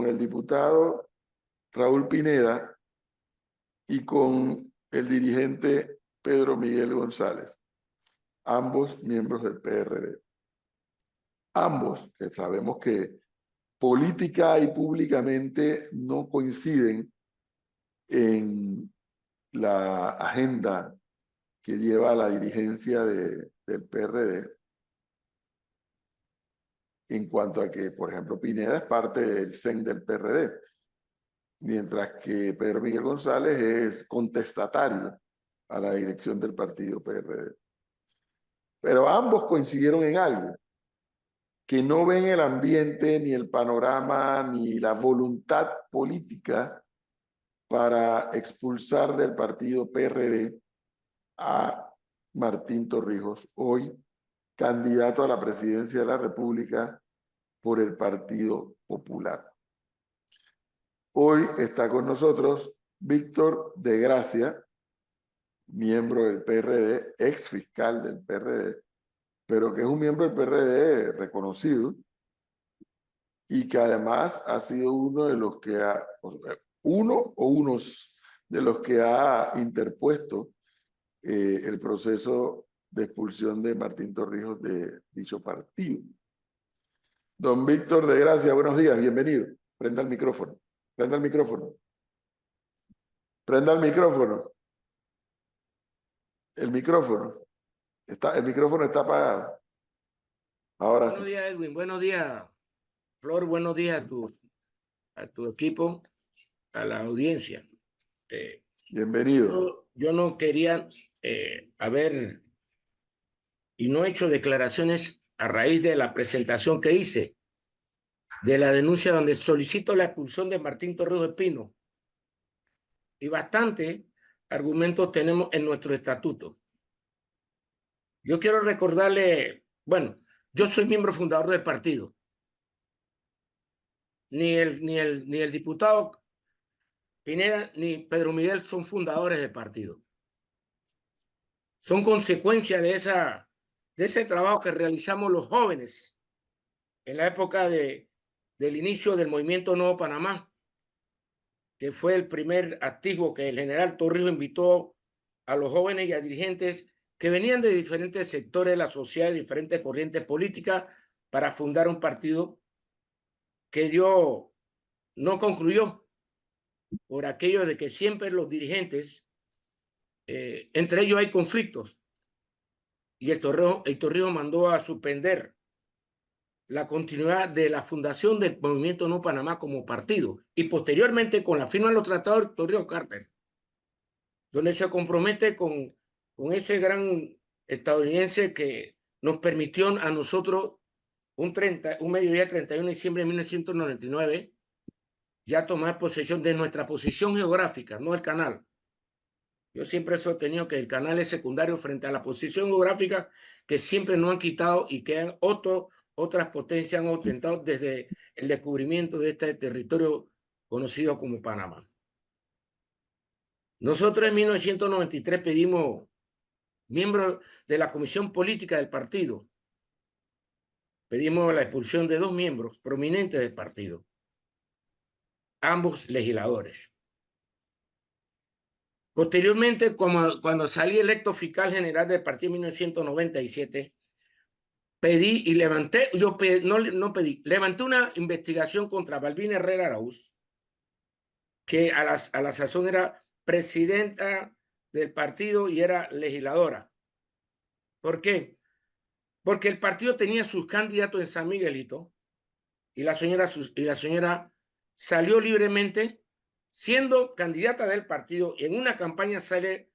con el diputado Raúl Pineda y con el dirigente Pedro Miguel González, ambos miembros del PRD. Ambos, que sabemos que política y públicamente no coinciden en la agenda que lleva la dirigencia del PRD, en cuanto a que, por ejemplo, Pineda es parte del CEN del PRD, mientras que Pedro Miguel González es contestatario a la dirección del partido PRD. Pero ambos coincidieron en algo, que no ven el ambiente, ni el panorama, ni la voluntad política para expulsar del partido PRD a Martín Torrijos, hoy candidato a la presidencia de la República por el Partido Popular. Hoy está con nosotros Víctor de Gracia, miembro del PRD, ex fiscal del PRD, pero que es un miembro del PRD reconocido y que además ha sido uno de los que unos de los que ha interpuesto el proceso de expulsión de Martín Torrijos de dicho partido. Don Víctor de Gracia, buenos días, bienvenido. Prenda el micrófono. Prenda el micrófono. Prenda el micrófono. El micrófono. El micrófono está apagado. Ahora buenos días, Edwin. Buenos días, Flor. Buenos días a tu equipo, a la audiencia. Bienvenido. Yo no quería y no he hecho declaraciones a raíz de la presentación que hice, de la denuncia donde solicito la expulsión de Martín Torrijos Espino. Y bastante argumentos tenemos en nuestro estatuto. Yo quiero recordarle, bueno, yo soy miembro fundador del partido. Ni el diputado Pineda ni Pedro Miguel son fundadores del partido. Son consecuencia de ese trabajo que realizamos los jóvenes en la época del inicio del movimiento Nuevo Panamá, que fue el primer activo que el general Torrijos invitó a los jóvenes y a dirigentes que venían de diferentes sectores de la sociedad, de diferentes corrientes políticas, para fundar un partido que no concluyó por aquello de que siempre los dirigentes, entre ellos hay conflictos, y el Torrijos mandó a suspender la continuidad de la fundación del Movimiento No Panamá como partido, y posteriormente con la firma de los tratados de Torrijos-Carter, donde se compromete con ese gran estadounidense que nos permitió a nosotros un mediodía del 31 de diciembre de 1999 ya tomar posesión de nuestra posición geográfica, no el canal. Yo siempre he sostenido que el canal es secundario frente a la posición geográfica que siempre nos han quitado y que otras potencias han ostentado desde el descubrimiento de este territorio conocido como Panamá. Nosotros en 1993 pedimos miembros de la Comisión Política del partido. Pedimos la expulsión de 2 miembros prominentes del partido, ambos legisladores. Posteriormente, cuando salí electo fiscal general del partido en 1997, pedí y levanté, levanté una investigación contra Balbina Herrera Araúz, que a la sazón era presidenta del partido y era legisladora. ¿Por qué? Porque el partido tenía sus candidatos en San Miguelito y la señora salió libremente siendo candidata del partido y en una campaña sale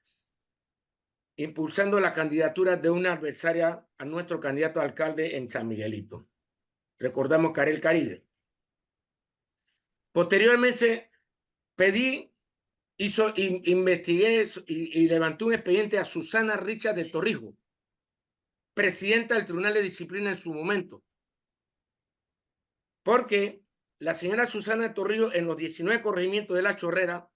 impulsando la candidatura de una adversaria a nuestro candidato a alcalde en San Miguelito. Recordamos Karel Caride. Posteriormente investigué y levanté un expediente a Susana Richa de Torrijos, presidenta del Tribunal de Disciplina en su momento, porque la señora Susana Torrijos en los 19 corregimientos de La Chorrera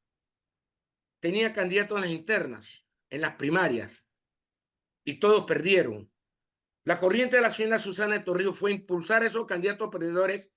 tenía candidatos en las internas, en las primarias, y todos perdieron. La corriente de la señora Susana Torrijos fue impulsar a esos candidatos perdedores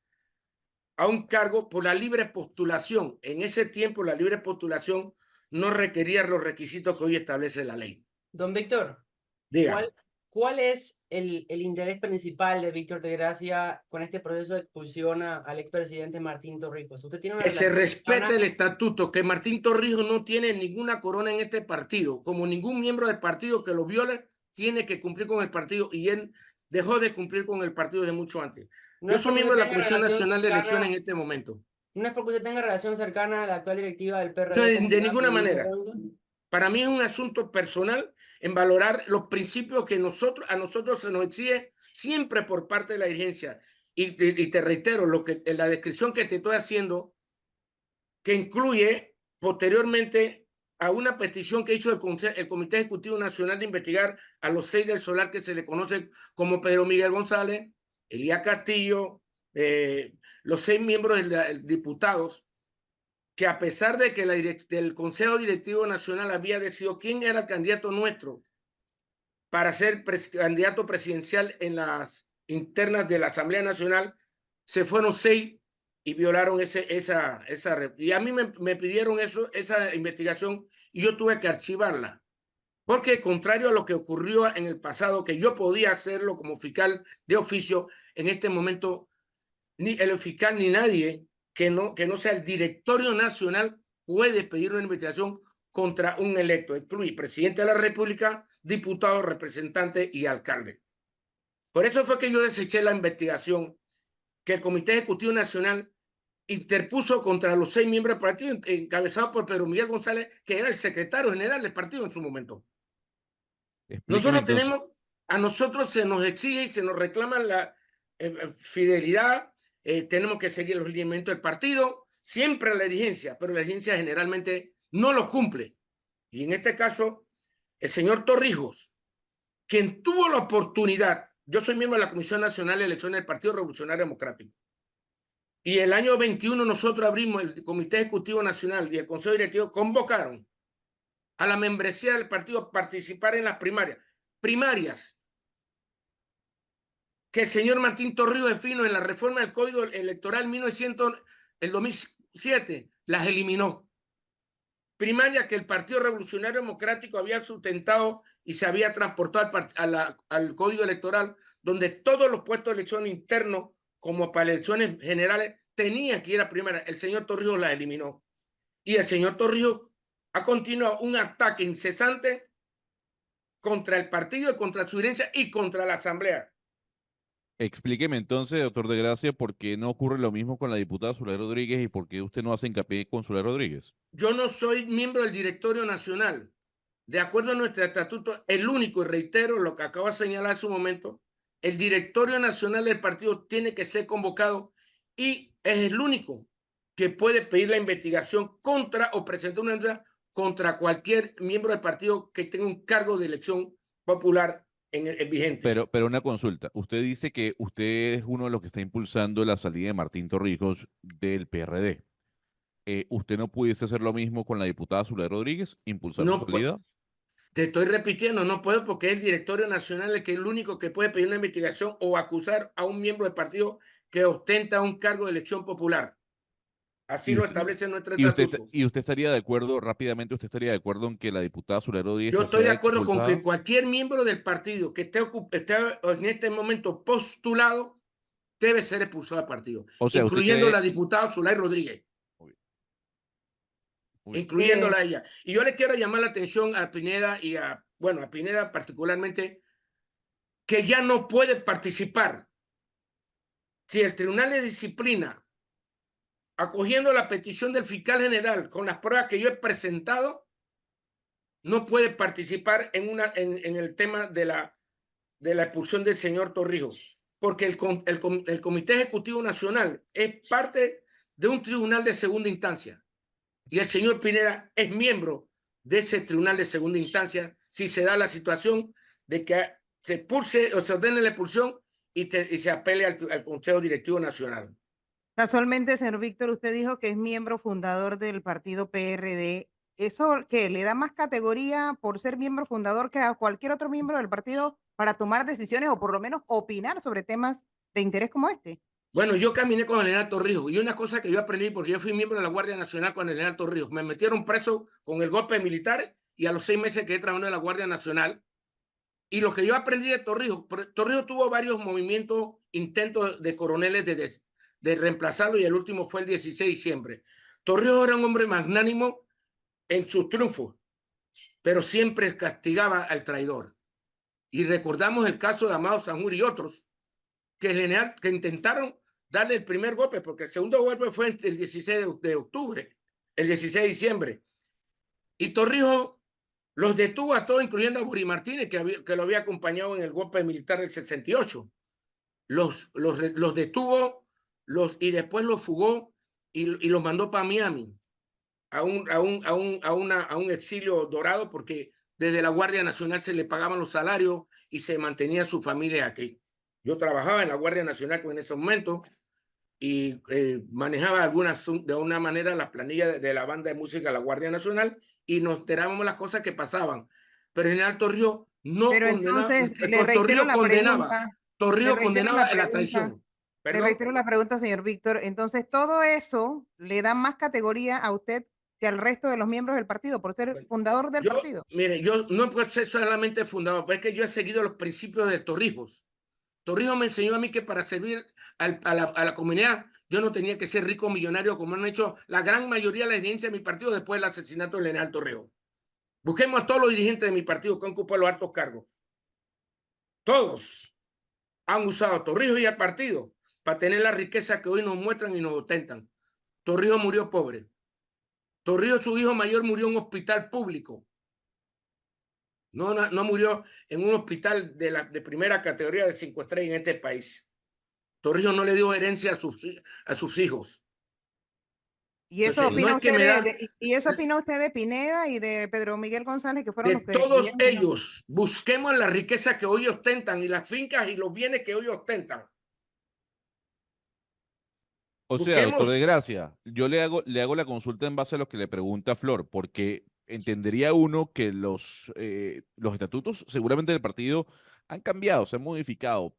a un cargo por la libre postulación. En ese tiempo la libre postulación no requería los requisitos que hoy establece la ley. Don Víctor, Dígame. ¿cuál es el interés principal de Víctor de Gracia con este proceso de expulsión al expresidente Martín Torrijos? Usted tiene una Que se relación respete cercana. el estatuto, que Martín Torrijos no tiene ninguna corona en este partido, como ningún miembro del partido que lo viole tiene que cumplir con el partido, y él dejó de cumplir con el partido desde mucho antes. No Yo es soy porque miembro de usted la tenga Comisión relación Nacional de Elecciones cercana, en este momento. no es porque usted tenga relación cercana a la actual directiva del No, PRD. de ninguna manera. Para mí es un asunto personal en valorar los principios que a nosotros se nos exige siempre por parte de la dirigencia. Y te reitero, la descripción que te estoy haciendo, que incluye posteriormente a una petición que hizo el Comité Ejecutivo Nacional de investigar a los 6 del Solar, que se le conoce como Pedro Miguel González, Elías Castillo, los 6 miembros diputados, que a pesar de que el Consejo Directivo Nacional había decidido quién era el candidato nuestro para ser candidato presidencial en las internas de la Asamblea Nacional, se fueron 6 y violaron esa. Y a mí me pidieron esa investigación, y yo tuve que archivarla. Porque contrario a lo que ocurrió en el pasado, que yo podía hacerlo como fiscal de oficio, en este momento ni el fiscal ni nadie que no sea el directorio nacional puede pedir una investigación contra un electo. Incluye presidente de la República, diputado, representante y alcalde. Por eso fue que yo deseché la investigación que el Comité Ejecutivo Nacional interpuso contra los 6 miembros del partido, encabezado por Pedro Miguel González, que era el secretario general del partido en su momento. Explíqueme entonces. A nosotros se nos exige y se nos reclama la fidelidad, tenemos que seguir los lineamientos del partido, siempre a la dirigencia, pero la dirigencia generalmente no los cumple. Y en este caso, el señor Torrijos, quien tuvo la oportunidad, yo soy miembro de la Comisión Nacional de Elecciones del Partido Revolucionario Democrático, y el año 21 nosotros abrimos el Comité Ejecutivo Nacional y el Consejo Directivo convocaron a la membresía del partido a participar en las primarias que el señor Martín Torrijos defino en la reforma del Código Electoral el 2007, las eliminó. Primaria que el Partido Revolucionario Democrático había sustentado y se había transportado al Código Electoral, donde todos los puestos de elección internos, como para elecciones generales, tenían que ir a primaria. El señor Torrijos las eliminó. Y el señor Torrijos ha continuado un ataque incesante contra el partido y contra su dirigencia y contra la Asamblea. Explíqueme entonces, doctor de Gracia, por qué no ocurre lo mismo con la diputada Zulay Rodríguez y por qué usted no hace hincapié con Zulay Rodríguez. Yo no soy miembro del directorio nacional. De acuerdo a nuestro estatuto, el único, y reitero lo que acabo de señalar en su momento, el directorio nacional del partido tiene que ser convocado y es el único que puede pedir la investigación contra o presentar una denuncia contra cualquier miembro del partido que tenga un cargo de elección popular en el vigente. Pero una consulta. Usted dice que usted es uno de los que está impulsando la salida de Martín Torrijos del PRD. ¿Usted no pudiese hacer lo mismo con la diputada Zulay Rodríguez? ¿Impulsar su No, salida? te estoy repitiendo, no puedo, porque es el directorio nacional el que es el único que puede pedir una investigación o acusar a un miembro del partido que ostenta un cargo de elección popular. Así ¿Y lo usted, establece nuestro y usted, estatuto. y usted estaría de acuerdo, rápidamente, usted estaría de acuerdo en que la diputada Zulay Rodríguez Yo estoy de sea acuerdo con que expulsada? cualquier miembro del partido que esté en este momento postulado debe ser expulsado del partido, O sea, ¿usted incluyendo cree? la diputada Zulay Rodríguez, Muy bien. incluyéndola a ella. Y yo le quiero llamar la atención a Pineda y a Pineda particularmente, que ya no puede participar. Si el Tribunal de Disciplina, acogiendo la petición del fiscal general con las pruebas que yo he presentado, no puede participar en el tema de la expulsión del señor Torrijos, porque el Comité Ejecutivo Nacional es parte de un tribunal de segunda instancia, y el señor Pineda es miembro de ese tribunal de segunda instancia si se da la situación de que se expulse o se ordene la expulsión y se apele al Consejo Directivo Nacional. Casualmente, señor Víctor, usted dijo que es miembro fundador del partido PRD. ¿Eso qué? ¿Le da más categoría por ser miembro fundador que a cualquier otro miembro del partido para tomar decisiones o por lo menos opinar sobre temas de interés como este? Bueno, yo caminé con el general Torrijos y una cosa que yo aprendí, porque yo fui miembro de la Guardia Nacional con el general Torrijos, me metieron preso con el golpe militar y a los 6 meses quedé trabajando en la Guardia Nacional. Y lo que yo aprendí de Torrijos, Torrijos tuvo varios movimientos, intentos de coroneles de reemplazarlo y el último fue el 16 de diciembre. Torrijos era un hombre magnánimo en sus triunfos, pero siempre castigaba al traidor. Y recordamos el caso de Amado Sanjur y otros que intentaron darle el primer golpe, porque el segundo golpe fue el 16 de octubre, el 16 de diciembre. Y Torrijos los detuvo a todos, incluyendo a Buri Martínez, que lo había acompañado en el golpe militar del 68. Los detuvo y después los fugó y los mandó para Miami, a un exilio dorado, porque desde la Guardia Nacional se le pagaban los salarios y se mantenía su familia aquí. Yo trabajaba en la Guardia Nacional en ese momento y manejaba de una manera las planillas de la banda de música de la Guardia Nacional y nos enterábamos las cosas que pasaban. Pero el general Torrijos no condenaba. Entonces, le reitero la pregunta. Torrijos condenaba la traición. Le reitero la pregunta, señor Víctor. Entonces, todo eso le da más categoría a usted que al resto de los miembros del partido, por ser fundador del partido. Mire, yo no puedo ser solamente fundador, porque yo he seguido los principios de Torrijos. Torrijos me enseñó a mí que para servir a la comunidad yo no tenía que ser rico millonario como han hecho la gran mayoría de la dirigencia de mi partido después del asesinato del general Torrijos. Busquemos a todos los dirigentes de mi partido que han ocupado los altos cargos. Todos han usado a Torrijos y al partido para tener la riqueza que hoy nos muestran y nos ostentan. Torrijos murió pobre. Torrijos, su hijo mayor, murió en un hospital público. No murió en un hospital de primera categoría de 5 estrellas en este país. Torrijos no le dio herencia a sus hijos. ¿Y eso, ¿Y eso opina usted de Pineda y de Pedro Miguel González, que fueron los que... Todos ellos, busquemos la riqueza que hoy ostentan y las fincas y los bienes que hoy ostentan. O sea, doctor de Gracia, yo le hago la consulta en base a lo que le pregunta Flor, porque entendería uno que los estatutos seguramente del partido han cambiado, se han modificado,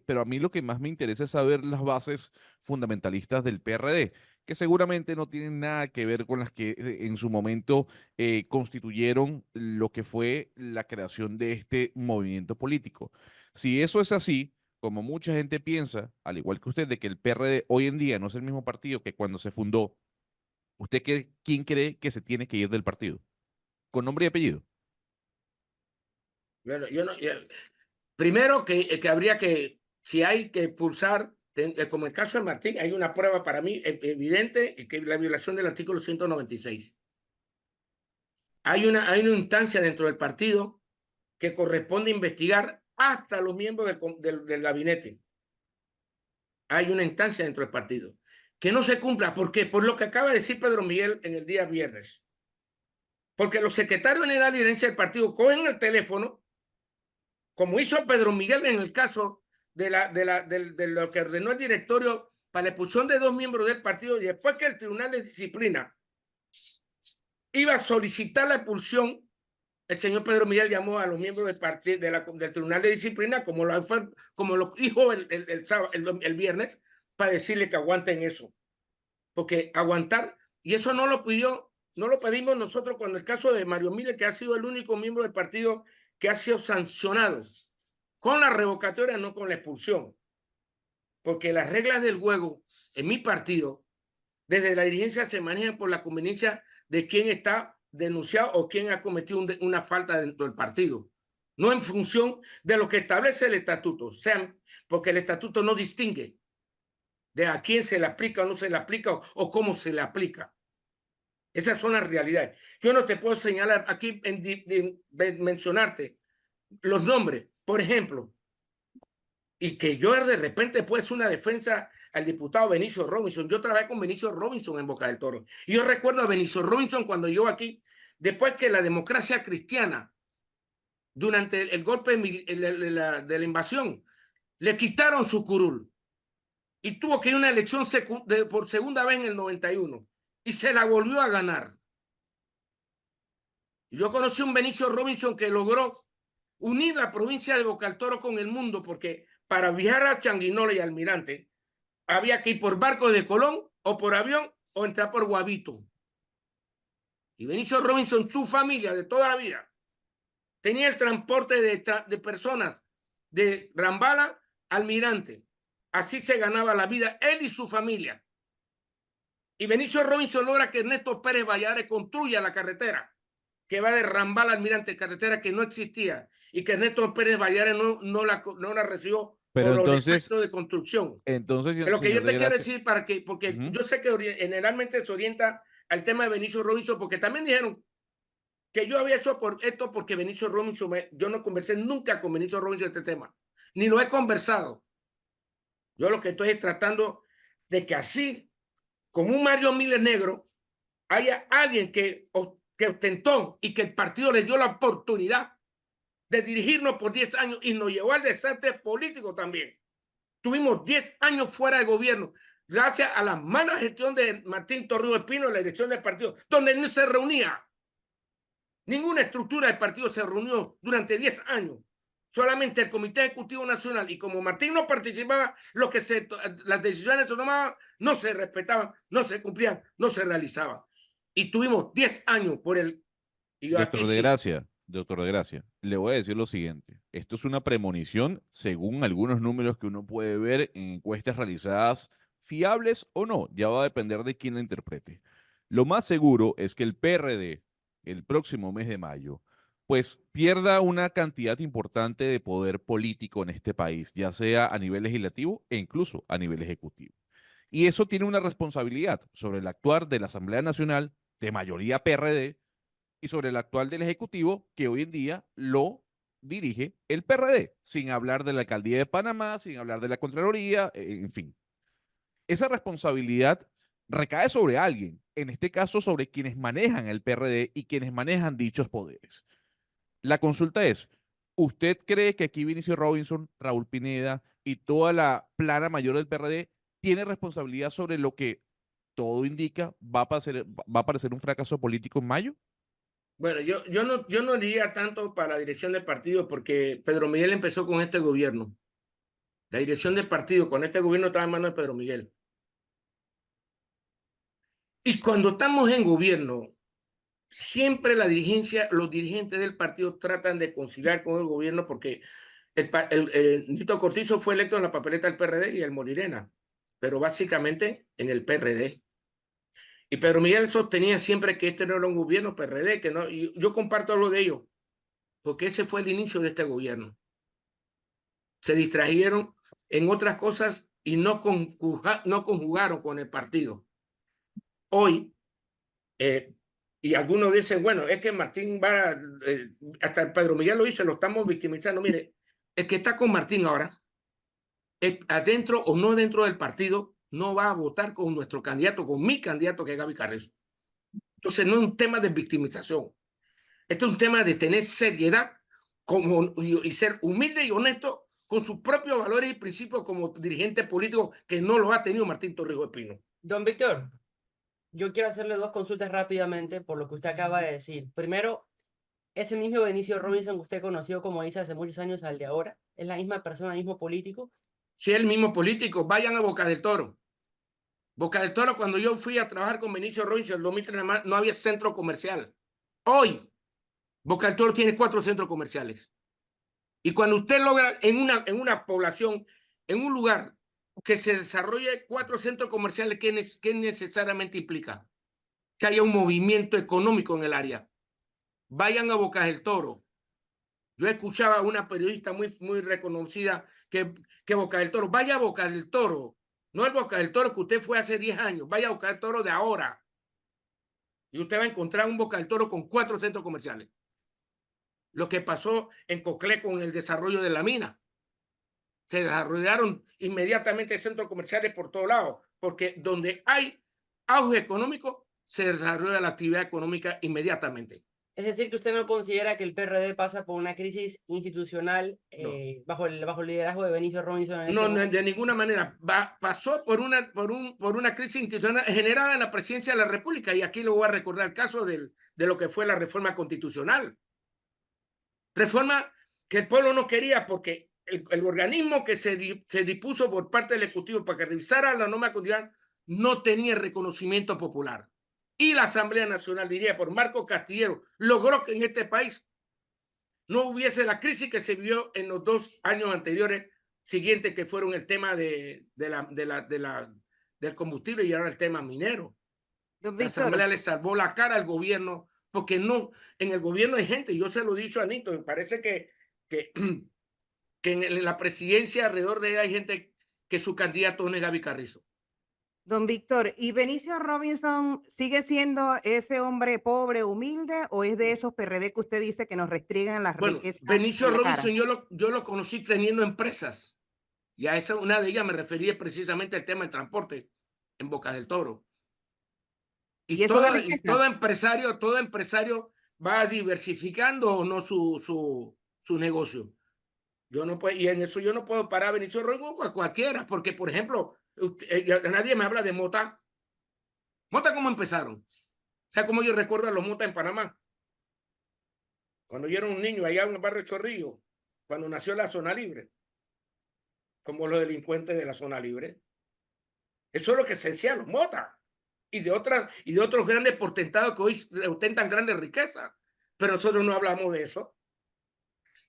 pero a mí lo que más me interesa es saber las bases fundamentalistas del PRD, que seguramente no tienen nada que ver con las que en su momento constituyeron lo que fue la creación de este movimiento político. Si eso es así, como mucha gente piensa, al igual que usted, de que el PRD hoy en día no es el mismo partido que cuando se fundó, ¿quién cree que se tiene que ir del partido? Con nombre y apellido. Bueno, primero que habría que, si hay que expulsar, como el caso de Martín, hay una prueba para mí evidente, que es la violación del artículo 196. Hay una instancia dentro del partido que corresponde investigar hasta los miembros del gabinete. Hay una instancia dentro del partido que no se cumpla. ¿Por qué? Por lo que acaba de decir Pedro Miguel en el día viernes. Porque los secretarios generales de dirigencia del partido cogen el teléfono, como hizo Pedro Miguel en el caso de lo que ordenó el directorio para la expulsión de 2 miembros del partido, y después que el Tribunal de Disciplina iba a solicitar la expulsión, el señor Pedro Miguel llamó a los miembros del partido, del Tribunal de Disciplina, como lo dijo el viernes, para decirle que aguanten eso. Porque aguantar, y eso no lo pedimos nosotros con el caso de Mario Miller, que ha sido el único miembro del partido que ha sido sancionado con la revocatoria, no con la expulsión. Porque las reglas del juego en mi partido, desde la dirigencia, se manejan por la conveniencia de quién está denunciado o quién ha cometido una falta dentro del partido, no en función de lo que establece el estatuto, porque el estatuto no distingue de a quién se le aplica o no se le aplica o cómo se le aplica. Esas son las realidades. Yo no te puedo señalar aquí, mencionarte los nombres, por ejemplo, y que yo de repente pues una defensa al diputado Benicio Robinson. Yo trabajé con Benicio Robinson en Boca del Toro. Y yo recuerdo a Benicio Robinson cuando yo aquí, después que la democracia cristiana, durante el golpe de la invasión, le quitaron su curul. Y tuvo que ir a una elección por segunda vez en el 91. Y se la volvió a ganar. Y yo conocí a un Benicio Robinson que logró unir la provincia de Boca del Toro con el mundo, porque para viajar a Changuinola y Almirante había que ir por barco de Colón o por avión o entrar por Guavito. Y Benicio Robinson, su familia de toda la vida, tenía el transporte de personas de Rambala a Almirante. Así se ganaba la vida él y su familia. Y Benicio Robinson logra que Ernesto Pérez Valladares construya la carretera que va de Rambala a Almirante, carretera que no existía, y que Ernesto Pérez Valladares no la recibió Pero por los entonces, defectos de construcción. entonces, Es lo que yo señor te de quiero Gracia, decir para que, porque yo sé que generalmente se orienta al tema de Benicio Robinson, porque también dijeron que yo había hecho por esto porque Benicio Robinson, yo no conversé nunca con Benicio Robinson de este tema, ni lo he conversado. Yo lo que estoy tratando de que así, como un Mario Miles negro, haya alguien que ostentó y que el partido le dio la oportunidad de dirigirnos por 10 años y nos llevó al desastre político también. Tuvimos 10 años fuera de gobierno gracias a la mala gestión de Martín Torrijos Espino en la dirección del partido, donde no se reunía. Ninguna estructura del partido se reunió durante 10 años. Solamente el Comité Ejecutivo Nacional, y como Martín no participaba, las decisiones se tomaban, no se respetaban, no se cumplían, no se realizaban. Y tuvimos 10 años por el... doctor de Gracia, le voy a decir lo siguiente. Esto es una premonición según algunos números que uno puede ver en encuestas realizadas, fiables o no, ya va a depender de quién la interprete. Lo más seguro es que el PRD, el próximo mes de mayo, pues pierda una cantidad importante de poder político en este país, ya sea a nivel legislativo e incluso a nivel ejecutivo. Y eso tiene una responsabilidad sobre el actuar de la Asamblea Nacional de mayoría PRD y sobre el actual del Ejecutivo, que hoy en día lo dirige el PRD, sin hablar de la Alcaldía de Panamá, sin hablar de la Contraloría, en fin. Esa responsabilidad recae sobre alguien, en este caso sobre quienes manejan el PRD y quienes manejan dichos poderes. La consulta es, ¿usted cree que aquí Vinicio Robinson, Raúl Pineda y toda la plana mayor del PRD tiene responsabilidad sobre lo que todo indica va a parecer un fracaso político en mayo? Bueno, yo no diría tanto para la dirección del partido, porque Pedro Miguel empezó con este gobierno. La dirección del partido con este gobierno estaba en manos de Pedro Miguel. Y cuando estamos en gobierno, siempre la dirigencia, los dirigentes del partido tratan de conciliar con el gobierno, porque Nito Cortizo fue electo en la papeleta del PRD y el Morirena, pero básicamente en el PRD. Y Pedro Miguel sostenía siempre que este no era un gobierno PRD, que no, y yo comparto lo de ellos, porque ese fue el inicio de este gobierno. Se distrajeron en otras cosas y no conjugaron con el partido. Hoy, y algunos dicen, bueno, es que Martín va, hasta el Pedro Miguel lo dice, lo estamos victimizando. Mire, el que está con Martín ahora, adentro o no dentro del partido, no va a votar con nuestro candidato, con mi candidato, que es Gaby Carrizo. Entonces no es un tema de victimización. Este es un tema de tener seriedad y ser humilde y honesto con sus propios valores y principios como dirigente político, que no lo ha tenido Martín Torrijos Espino. Don Víctor, yo quiero hacerle dos consultas rápidamente por lo que usted acaba de decir. Primero, ese mismo Benicio Robinson que usted conoció, como dice, hace muchos años al de ahora, ¿es la misma persona, el mismo político? Si es el mismo político, vayan a Boca del Toro. Boca del Toro, cuando yo fui a trabajar con Benicio Robinson en el 2003, no había centro comercial. Hoy, Boca del Toro tiene 4 centros comerciales. Y cuando usted logra en una población, en un lugar, que se desarrolle 4 centros comerciales, ¿qué necesariamente implica? Que haya un movimiento económico en el área. Vayan a Boca del Toro. Yo escuchaba a una periodista muy reconocida que Boca del Toro, vaya a Boca del Toro, no el Boca del Toro que usted fue hace 10 años, vaya a Boca del Toro de ahora. Y usted va a encontrar un Boca del Toro con 4 centros comerciales. Lo que pasó en Coclé con el desarrollo de la mina. Se desarrollaron inmediatamente centros comerciales por todos lados, porque donde hay auge económico, se desarrolla la actividad económica inmediatamente. Es decir, que usted no considera que el PRD pasa por una crisis institucional bajo el liderazgo de Benicio Robinson. No, de ninguna manera. Pasó por una crisis institucional generada en la presidencia de la República, y aquí le voy a recordar el caso de lo que fue la reforma constitucional. Reforma que el pueblo no quería, porque el organismo que se dispuso por parte del Ejecutivo para que revisara la norma constitucional no tenía reconocimiento popular. Y la Asamblea Nacional, diría por Marco Castillero, logró que en este país no hubiese la crisis que se vivió en los 2 años anteriores siguientes, que fueron el tema del combustible y ahora el tema minero. Don La Víctor, Asamblea le salvó la cara al gobierno, porque no, en el gobierno hay gente, yo se lo he dicho a Anito, me parece que en la presidencia alrededor de ella hay gente que su candidato no es Gaby Carrizo. don Víctor, ¿y Benicio Robinson sigue siendo ese hombre pobre, humilde, o es de esos PRD que usted dice que nos restringen las Bueno, riquezas Benicio en la cara? Robinson yo lo conocí teniendo empresas, y a esa una de ellas me refería precisamente al tema del transporte en Boca del Toro. ¿Y eso da riquezas? Todo empresario va diversificando o no su negocio. Yo no puedo, y en eso yo no puedo parar a Benicio Robinson a cualquiera, porque, por ejemplo, nadie me habla de Mota. Mota, ¿cómo empezaron? O sea, como yo recuerdo a los Mota en Panamá. Cuando yo era un niño allá en el barrio Chorrillo, cuando nació la zona libre, como los delincuentes de la zona libre. Eso es lo que se decía los Mota y de otros grandes portentados que hoy ostentan grandes riquezas. Pero nosotros no hablamos de eso.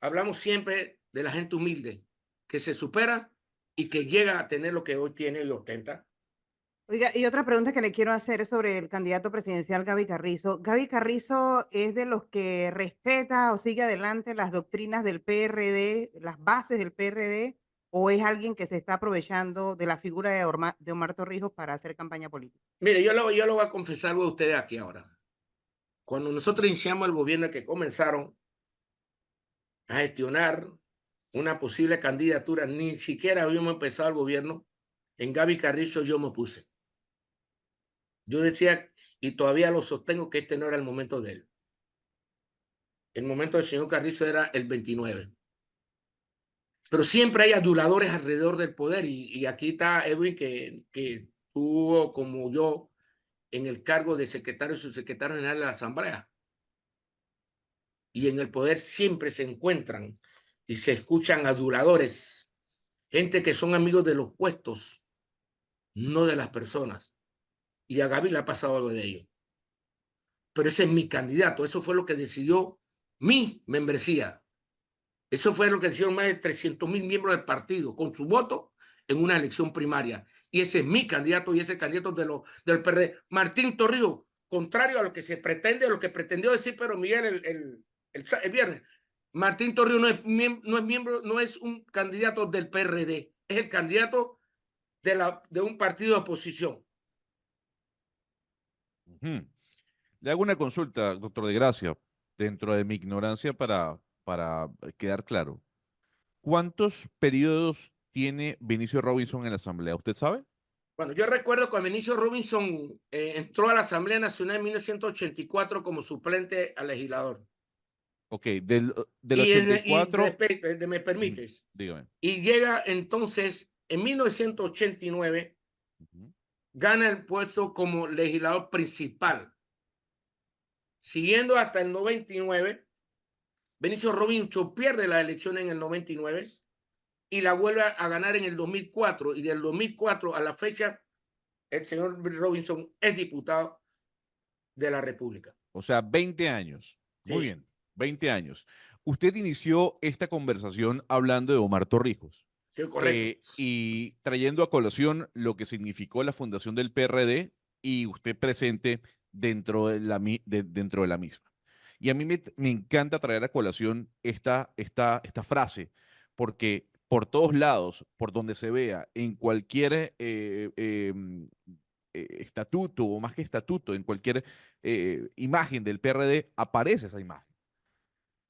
Hablamos siempre de la gente humilde que se supera y que llega a tener lo que hoy tiene y ostenta. Oiga, y otra pregunta que le quiero hacer es sobre el candidato presidencial Gaby Carrizo. ¿Gaby Carrizo es de los que respeta o sigue adelante las doctrinas del PRD, las bases del PRD, o es alguien que se está aprovechando de la figura de Omar Torrijos para hacer campaña política? Mire, yo lo voy a confesar algo a ustedes aquí ahora. Cuando nosotros iniciamos el gobierno, que comenzaron a gestionar una posible candidatura, ni siquiera habíamos empezado el gobierno, en Gaby Carrizo yo me opuse. Yo decía, y todavía lo sostengo, que este no era el momento de él. El momento del señor Carrizo era el 29. Pero siempre hay aduladores alrededor del poder, y aquí está Edwin, que tuvo, como yo, en el cargo de secretario y subsecretario general de la Asamblea. Y en el poder siempre se encuentran y se escuchan aduladores, gente que son amigos de los puestos, no de las personas. Y a Gaby le ha pasado algo de ello. Pero ese es mi candidato, eso fue lo que decidió mi membresía. Eso fue lo que decidió más de 300,000 miembros del partido con su voto en una elección primaria. Y ese es mi candidato y ese candidato del PRD. Martín Torrijos, contrario a lo que se pretende, a lo que pretendió decir Pedro Miguel el viernes. Martín Torrijos no es un candidato del PRD, es el candidato de un partido de oposición. Le hago una consulta, doctor de Gracia, dentro de mi ignorancia para quedar claro. ¿Cuántos periodos tiene Benicio Robinson en la Asamblea? ¿Usted sabe? Bueno, yo recuerdo cuando Benicio Robinson entró a la Asamblea Nacional en 1984 como suplente al legislador. Ok, del Y 84. me permites. Dígame. Y llega entonces, en 1989, gana el puesto como legislador principal. Siguiendo hasta el 99, Benicio Robinson pierde la elección en el 99 y la vuelve a ganar en el 2004. Y del 2004 a la fecha, el señor Robinson es diputado de la República. O sea, 20 años. Sí. Muy bien, 20 años. Usted inició esta conversación hablando de Omar Torrijos. Sí, correcto. Y trayendo a colación lo que significó la fundación del PRD y usted presente dentro de la misma. Y a mí me encanta traer a colación esta frase, porque por todos lados, por donde se vea, en cualquier estatuto, o más que estatuto, en cualquier imagen del PRD, aparece esa imagen.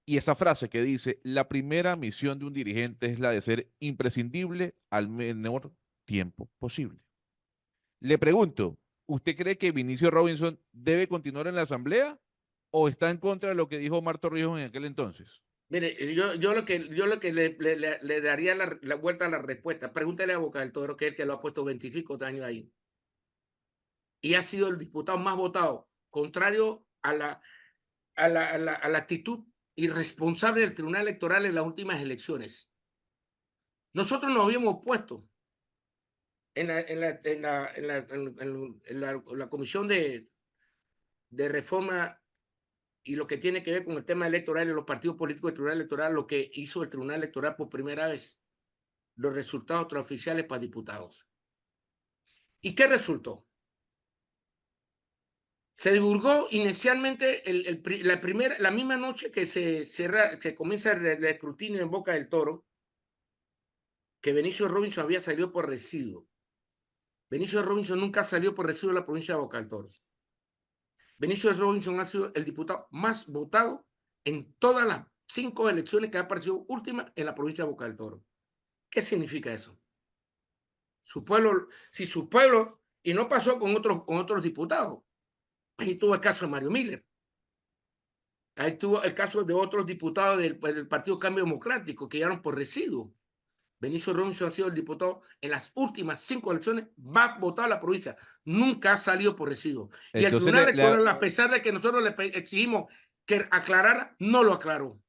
Y esa frase que dice, la primera misión de un dirigente es la de ser imprescindible al menor tiempo posible. Le pregunto, ¿usted cree que Benicio Robinson debe continuar en la Asamblea o está en contra de lo que dijo Omar Torrijos en aquel entonces? Mire, yo lo que le daría la vuelta a la respuesta, pregúntele a Boca del Toro, que es el que lo ha puesto 25 años ahí. Y ha sido el diputado más votado, contrario a la actitud irresponsable del Tribunal Electoral en las últimas elecciones. Nosotros nos habíamos opuesto en la comisión de reforma y lo que tiene que ver con el tema electoral y los partidos políticos del Tribunal Electoral, lo que hizo el Tribunal Electoral por primera vez, los resultados extraoficiales para diputados. ¿Y qué resultó? Se divulgó inicialmente la misma noche que que comienza el escrutinio en Boca del Toro, que Benicio Robinson había salido por residuo. Benicio Robinson nunca salió por residuo de la provincia de Boca del Toro. Benicio Robinson ha sido el diputado más votado en todas las 5 elecciones que ha aparecido últimas en la provincia de Boca del Toro. ¿Qué significa eso? Su pueblo, si su pueblo, y no pasó con otros diputados. Ahí tuvo el caso de Mario Miller. Ahí tuvo el caso de otros diputados del Partido Cambio Democrático que llegaron por residuo. Benicio Robinson ha sido el diputado en las últimas 5 elecciones más votado en la provincia. Nunca ha salido por residuo. Y el Tribunal Electoral, a pesar de que nosotros le exigimos que aclarara, no lo aclaró.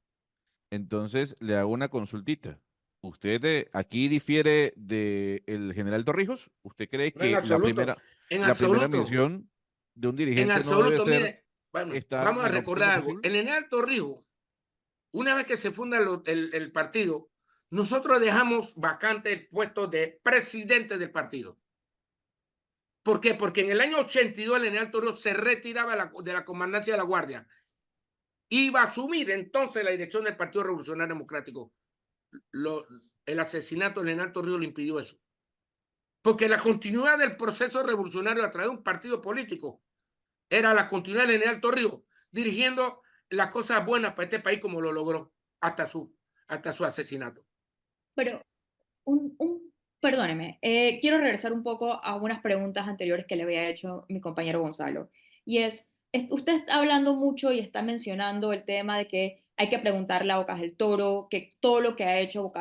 Entonces, le hago una consultita. ¿Usted aquí difiere del general Torrijos? ¿Usted cree No, en que absoluto. la primera misión de un En dirigente no debe absoluto, ser mire, bueno, estar vamos a lo más recordar próximo algo. posible? El general Torrijos, una vez que se funda el partido, nosotros dejamos vacante el puesto de presidente del partido. ¿Por qué? Porque en el año 82 el general Torrijos se retiraba de la comandancia de la Guardia. Iba a asumir entonces la dirección del Partido Revolucionario Democrático. El asesinato del general Torrijos le impidió eso. Porque la continuidad del proceso revolucionario a través de un partido político era la continuidad del general Torrijos dirigiendo las cosas buenas para este país como lo logró hasta su asesinato. Pero, perdóneme, quiero regresar un poco a unas preguntas anteriores que le había hecho mi compañero Gonzalo. Y usted está hablando mucho y está mencionando el tema de que hay que preguntarle a Bocas del Toro, que todo lo que ha hecho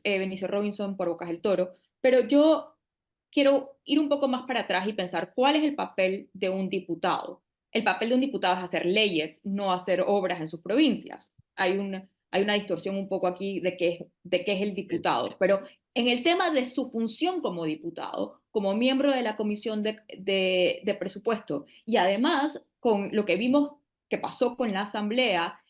Benicio Robinson por Bocas del Toro, pero yo quiero ir un poco más para atrás y pensar cuál es el papel de un diputado. El papel de un diputado es hacer leyes, no hacer obras en sus provincias. Hay una distorsión un poco aquí de qué es el diputado, pero en el tema de su función como diputado, como miembro de la Comisión de Presupuesto, y además con lo que vimos que pasó con la Asamblea,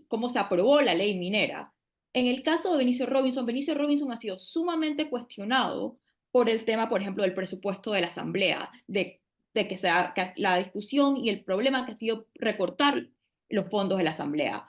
cómo se aprobó la ley minera. En el caso de Benicio Robinson ha sido sumamente cuestionado por el tema, por ejemplo, del presupuesto de la Asamblea, de que la discusión y el problema que ha sido recortar los fondos de la Asamblea.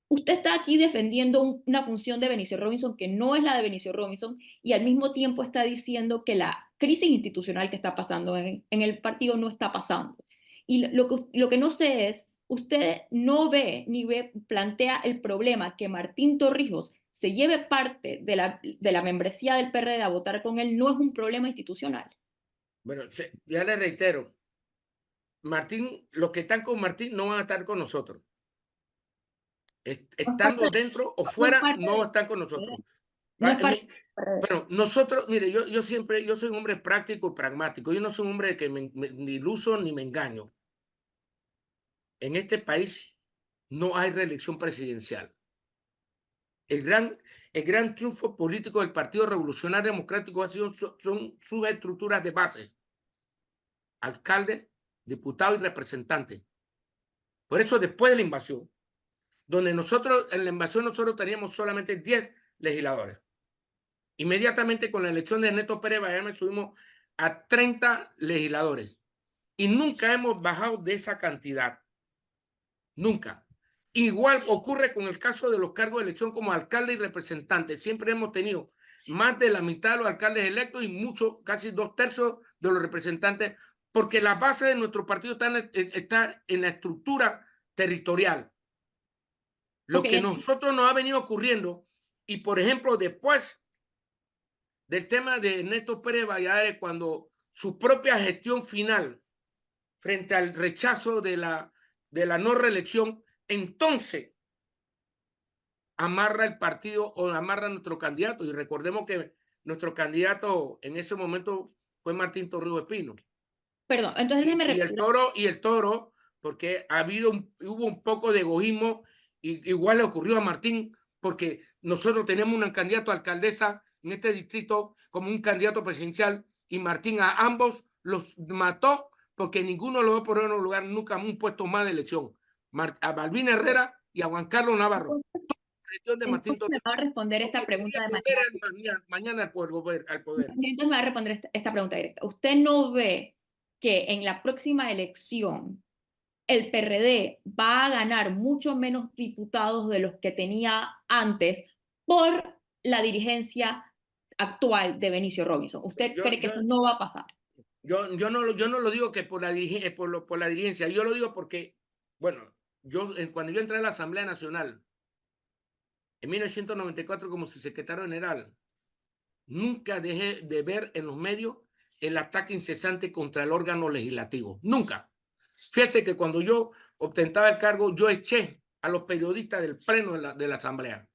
Usted está aquí defendiendo una función de Benicio Robinson que no es la de Benicio Robinson y al mismo tiempo está diciendo que la crisis institucional que está pasando en el partido no está pasando. Y lo que no sé es, usted no ve ni plantea el problema que Martín Torrijos se lleve parte de la membresía del PRD a votar con él no es un problema institucional. Bueno, ya le reitero, Martín, los que están con Martín no van a estar con nosotros. Estando dentro o fuera, no están con nosotros. Bueno, nosotros, mire, yo soy un hombre práctico y pragmático. Yo no soy un hombre que ni iluso ni me engaño. En este país no hay reelección presidencial. El gran triunfo político del Partido Revolucionario Democrático son sus estructuras de base. Alcalde, diputado y representante. Por eso después de la invasión, donde en la invasión nosotros teníamos solamente 10 legisladores. Inmediatamente con la elección de Ernesto Pérez Bayarme subimos a 30 legisladores. Y nunca hemos bajado de esa cantidad. Nunca. Igual ocurre con el caso de los cargos de elección como alcalde y representante. Siempre hemos tenido más de la mitad de los alcaldes electos y casi 2/3 de los representantes, porque la base de nuestro partido está en la estructura territorial. Lo que nosotros nos ha venido ocurriendo, y por ejemplo, después del tema de Ernesto Pérez Valladares, cuando su propia gestión final frente al rechazo de la no reelección, entonces amarra el partido o amarra nuestro candidato. Y recordemos que nuestro candidato en ese momento fue Martín Torrijos Espino. Perdón, entonces déjeme repetir. Y el toro, porque hubo un poco de egoísmo, igual le ocurrió a Martín, porque nosotros tenemos un candidato a alcaldesa en este distrito como un candidato presidencial y Martín a ambos los mató porque ninguno lo va a poner en un lugar nunca en un puesto más de elección. A Balbín Herrera y a Juan Carlos Navarro. De Martín Entonces me va a responder esta pregunta de manera... mañana al poder. Entonces me va a responder esta pregunta directa. ¿Usted no ve que en la próxima elección el PRD va a ganar mucho menos diputados de los que tenía antes por la dirigencia actual de Benicio Robinson? ¿Usted cree que eso no va a pasar? Yo no lo digo que por la dirigencia, yo lo digo porque, bueno, cuando yo entré a la Asamblea Nacional en 1994 como su secretario general, nunca dejé de ver en los medios el ataque incesante contra el órgano legislativo. Nunca. Fíjese que cuando yo ostentaba el cargo, yo eché a los periodistas del pleno de la Asamblea.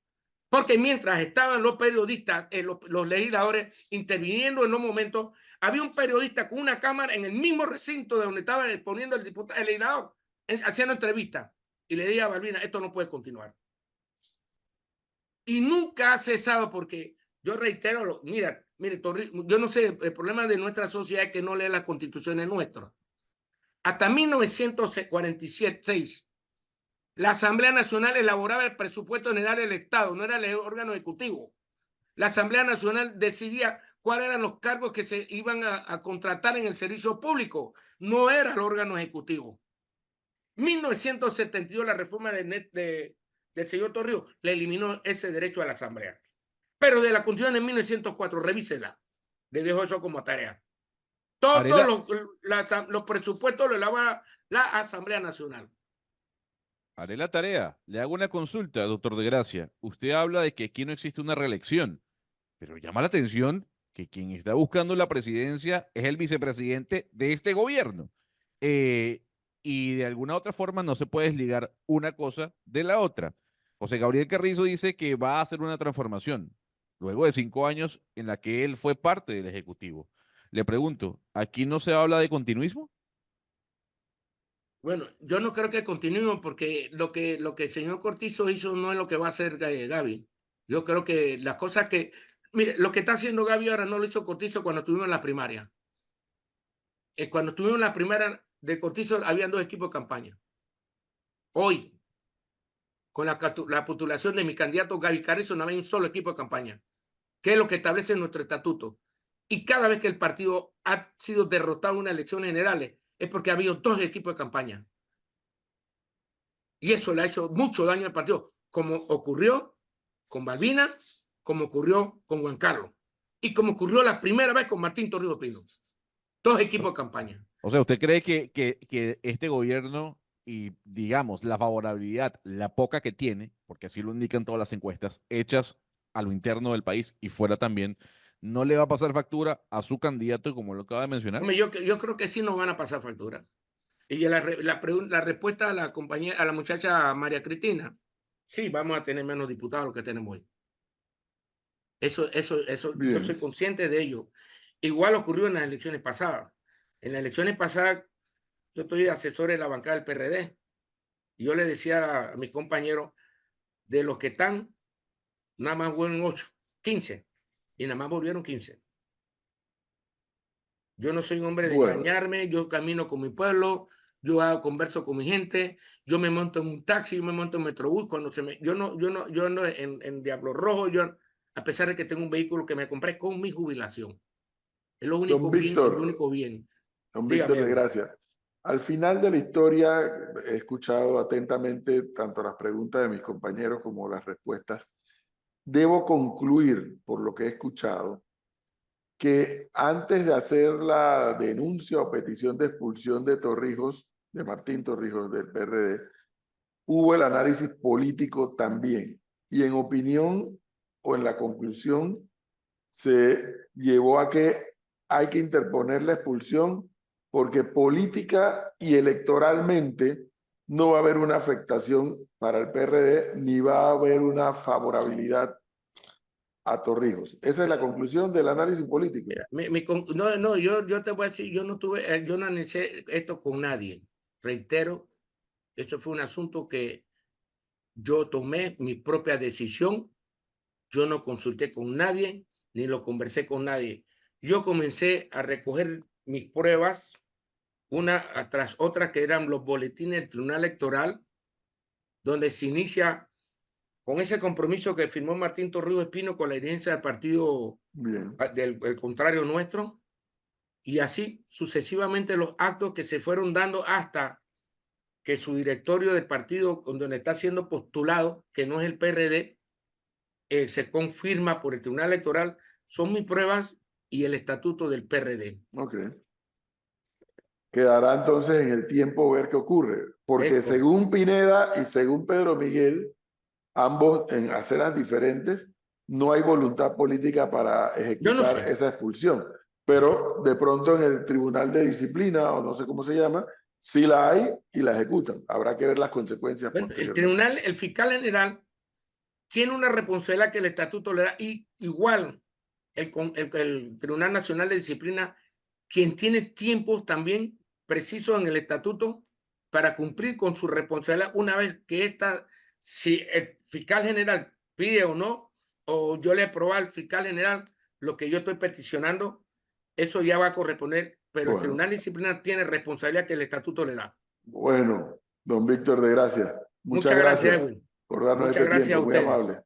Porque mientras estaban los periodistas, los legisladores interviniendo en los momentos, había un periodista con una cámara en el mismo recinto de donde estaba exponiendo el legislador, haciendo entrevistas. Y le dije a Balbina, esto no puede continuar. Y nunca ha cesado porque yo reitero, mire, yo no sé, el problema de nuestra sociedad es que no lee las constituciones nuestras. Hasta 1946, la Asamblea Nacional elaboraba el presupuesto general del Estado, no era el órgano ejecutivo. La Asamblea Nacional decidía cuáles eran los cargos que se iban a contratar en el servicio público, no era el órgano ejecutivo. 1972, la reforma del señor Torrijos le eliminó ese derecho a la Asamblea. Pero de la Constitución de 1904, revísela. Le dejo eso como tarea. Todos los presupuestos lo elabora la Asamblea Nacional. Haré la tarea. Le hago una consulta, doctor de Gracia. Usted habla de que aquí no existe una reelección, pero llama la atención que quien está buscando la presidencia es el vicepresidente de este gobierno. Y de alguna otra forma no se puede desligar una cosa de la otra. José Gabriel Carrizo dice que va a hacer una transformación luego de 5 años en la que él fue parte del Ejecutivo. Le pregunto, ¿aquí no se habla de continuismo? Bueno, yo no creo que continuemos porque lo que el señor Cortizo hizo no es lo que va a hacer Gaby. Yo creo que las cosas que... Mire, lo que está haciendo Gaby ahora no lo hizo Cortizo cuando estuvimos en la primaria. Cuando estuvimos en la primaria de Cortizo, habían 2 equipos de campaña. Hoy, con la postulación de mi candidato Gaby Carrizo, no hay un solo equipo de campaña, que es lo que establece nuestro estatuto. Y cada vez que el partido ha sido derrotado en unas elecciones generales, es porque ha habido 2 equipos de campaña. Y eso le ha hecho mucho daño al partido, como ocurrió con Balbina, como ocurrió con Juan Carlos, y como ocurrió la primera vez con Martín Torrijos Pino. 2 equipos de campaña. O sea, ¿usted cree que este gobierno y, digamos, la favorabilidad, la poca que tiene, porque así lo indican todas las encuestas, hechas a lo interno del país y fuera también, no le va a pasar factura a su candidato, como lo acaba de mencionar? Hombre, yo creo que sí nos van a pasar factura. Y la respuesta a la muchacha María Cristina, sí, vamos a tener menos diputados que tenemos hoy. Eso yo soy consciente de ello. Igual ocurrió en las elecciones pasadas. En las elecciones pasadas, yo estoy asesor de la bancada del PRD. Y yo le decía a mis compañeros, de los que están, nada más fueron 8, 15. Y nada más volvieron 15. Yo no soy un hombre de engañarme, yo camino con mi pueblo, yo converso con mi gente, yo me monto en un taxi, yo me monto en metrobús, yo ando en Diablo Rojo, a pesar de que tengo un vehículo que me compré con mi jubilación. Es lo único bien. Don Víctor de Gracia, al final de la historia he escuchado atentamente tanto las preguntas de mis compañeros como las respuestas. Debo concluir, por lo que he escuchado, que antes de hacer la denuncia o petición de expulsión de Torrijos, de Martín Torrijos del PRD, hubo el análisis político también. Y en opinión o en la conclusión se llevó a que hay que interponer la expulsión porque política y electoralmente no va a haber una afectación para el PRD ni va a haber una favorabilidad a Torrijos. Esa es la conclusión del análisis político. Yo te voy a decir, yo no analicé esto con nadie. Reitero, esto fue un asunto que yo tomé mi propia decisión. Yo no consulté con nadie, ni lo conversé con nadie. Yo comencé a recoger mis pruebas, una tras otra, que eran los boletines del Tribunal Electoral, donde se inicia con ese compromiso que firmó Martín Torrijos Espino con la dirigencia del partido del contrario nuestro, y así sucesivamente los actos que se fueron dando hasta que su directorio del partido, donde está siendo postulado, que no es el PRD, se confirma por el Tribunal Electoral. Son mis pruebas y el estatuto del PRD. Ok. Quedará entonces en el tiempo ver qué ocurre, porque según Pineda y según Pedro Miguel, ambos en aceras diferentes, no hay voluntad política para ejecutar esa expulsión. Pero de pronto en el Tribunal de Disciplina, o no sé cómo se llama, sí la hay y la ejecutan. Habrá que ver las consecuencias. Bueno, el tribunal, el fiscal general, tiene una responsabilidad que el estatuto le da, y igual el Tribunal Nacional de Disciplina, quien tiene tiempos también precisos en el estatuto para cumplir con su responsabilidad una vez que si el fiscal general pide o no, o yo le apruebo al fiscal general lo que yo estoy peticionando, eso ya va a corresponder, pero el Tribunal Disciplinar tiene responsabilidad que el estatuto le da. Bueno, don Víctor de Gracia, muchas gracias, gracias Edwin. por darnos Muchas este gracias tiempo, a muy ustedes. amable.